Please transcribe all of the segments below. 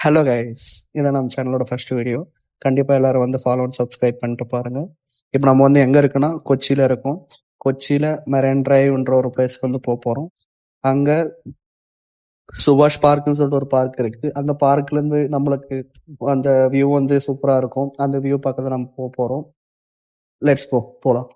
Hello guys, இதான் நம்ம சேனலோட ஃபர்ஸ்ட் வீடியோ. கண்டிப்பாக எல்லாரும் வந்து ஃபாலோ அண்ட் சப்ஸ்கிரைப் பண்ணிட்டு பாருங்க. இப்போ நம்ம வந்து எங்கே இருக்குன்னா கொச்சியில் இருக்கோம். கொச்சியில் மெரைன் டிரைவ்ன்ற ஒரு பிளேஸ்க்கு வந்து போகிறோம். அங்கே சுபாஷ் பார்க்குன்னு சொல்லிட்டு ஒரு பார்க் இருக்குது. அந்த பார்க்லேருந்து நம்மளுக்கு அந்த வியூ வந்து சூப்பராக இருக்கும். அந்த வியூ பக்கத்தில் நம்ம போகிறோம். லெட்ஸ் போகலாம்.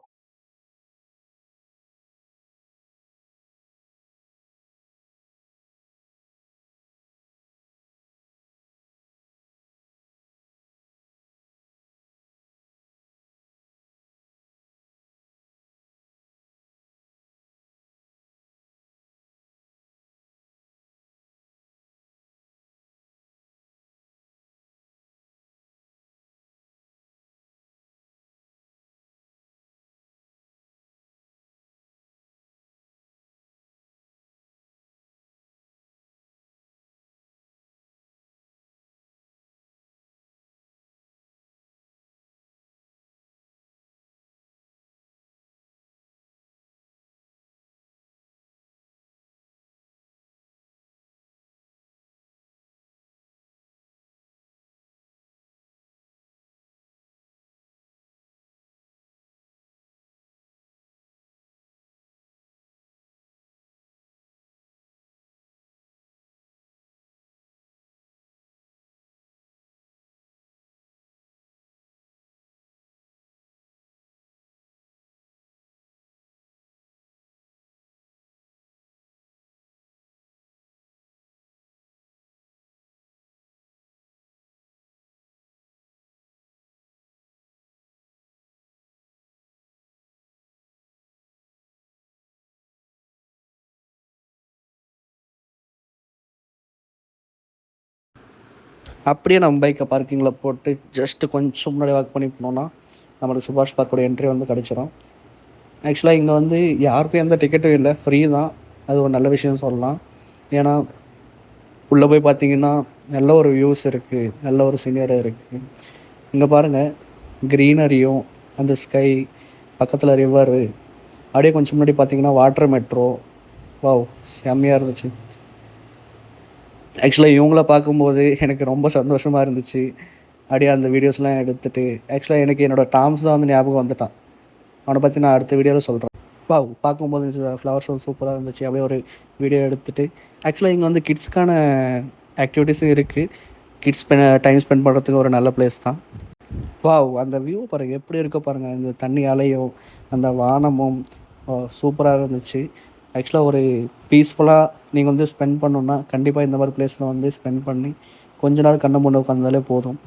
அப்படியே நம்ம பைக்கை பார்க்கிங்கில் போட்டு ஜஸ்ட்டு கொஞ்சம் முன்னாடி வாக் பண்ணி போனோம்னா நம்மளுக்கு சுபாஷ் பார்க்கோட என்ட்ரி வந்து கிடச்சிரும். ஆக்சுவலாக இங்கே வந்து யாருக்கும் எந்த டிக்கெட்டும் இல்லை, ஃப்ரீ தான். அது ஒரு நல்ல விஷயம் சொல்லலாம். ஏன்னா உள்ளே போய் பார்த்தீங்கன்னா நல்ல ஒரு வியூஸ் இருக்குது, நல்ல ஒரு சீனியராக இருக்குது. இங்கே பாருங்கள், க்ரீனரியும் அந்த ஸ்கை பக்கத்தில் ரிவரு, அப்படியே கொஞ்சம் முன்னாடி பார்த்தீங்கன்னா வாட்டர் மெட்ரோ. வாவ், செம்மையாக இருந்துச்சு. ஆக்சுவலாக இவங்கள பார்க்கும்போது எனக்கு ரொம்ப சந்தோஷமாக இருந்துச்சு. அப்படியே அந்த வீடியோஸ்லாம் எடுத்துகிட்டு ஆக்சுவலாக எனக்கு என்னோடய டாம்ஸ் தான் வந்து ஞாபகம் வந்துட்டான். அவனை பற்றி நான் அடுத்த வீடியோவில் சொல்கிறேன். வாவ், பார்க்கும்போது ஃப்ளவர் ஷோ சூப்பராக இருந்துச்சு. அப்படியே ஒரு வீடியோ எடுத்துகிட்டு ஆக்சுவலாக இங்கே வந்து கிட்ஸ்க்கான ஆக்டிவிட்டீஸும் இருக்குது. கிட்ஸ் டைம் ஸ்பெண்ட் பண்ணுறதுக்கு ஒரு நல்ல பிளேஸ் தான். வாவ், அந்த வியூ பாருங்கள் எப்படி இருக்க பாருங்கள். இந்த தண்ணி அலையும் அந்த வானமும் சூப்பராக இருந்துச்சு. ஆக்சுவலாக ஒரு பீஸ்ஃபுல்லாக நீங்கள் வந்து ஸ்பெண்ட் பண்ணணுன்னா கண்டிப்பாக இந்த மாதிரி பிளேஸில் வந்து ஸ்பெண்ட் பண்ணி கொஞ்ச நாள் கண்ணை மூட உட்காந்தாலே போதும்.